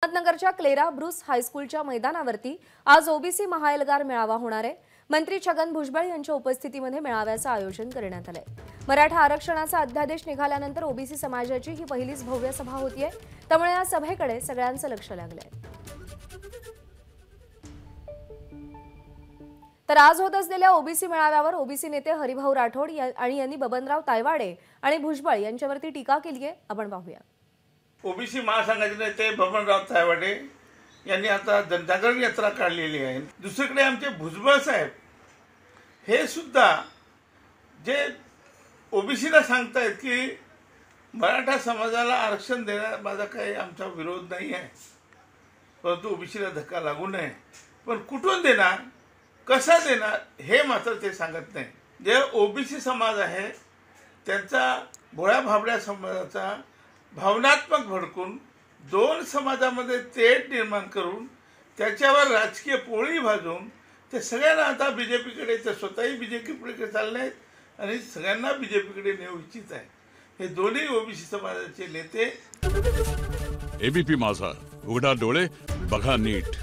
अहमदनगरच्या Clara Bruce हायस्कूलच्या मैदानावरती आज ओबीसी महाएल्गार मेळावा होणार आहे। मंत्री छगन भुजबळ यांच्या उपस्थितीमध्ये मेळाव्याचं आयोजन करण्यात आलंय। मराठा आरक्षणाचा अध्यादेश निघाल्यानंतर ओबीसी समाजाची ही पहिलीच भव्य सभा होतीये, त्यामुळे या सभेकडे सगळ्यांचं लक्ष लागलंय। तर आज होत असलेल्या ओबीसी मेळाव्यावर ओबीसी नेते हरिभाऊ राठोड यांनी बबनराव तायवाडे आणि भुजबळ यांच्यावरती टीका केली आहे। आपण पाहूया। ओबीसी महासंघाचे नेते बबनराव तायवाडे यांनी आता जनजागरण यात्रा काढलेली आहे। दुसरीकडे आमचे भुजबळ साहेब हे सुद्धा जे ओबीसीला सांगतायत की मराठा समाजाला आरक्षण देण्यात माझा काही आमचा विरोध नाही आहे, परंतु ओबीसीला धक्का लागू नये, पण कुठून देणार, कसा देणार हे मात्र ते सांगत नाही। जे ओबीसी समाज आहे त्यांचा भोळ्या भाबड्या समाजाचा भावनात्मक भडकून दोन समाजामध्ये तेढ निर्माण करून त्याच्यावर राजकीय पोळी भाजून ते सगळ्यांना आता बीजेपीकडे, ते स्वतःही बीजेपीकडे चालले आहेत आणि सगळ्यांना बीजेपीकडे नेऊ इच्छित आहे। हे दोन्ही ओबीसी समाजाचे नेते। एबीपी माझा, उघडा डोळे बघा नीट।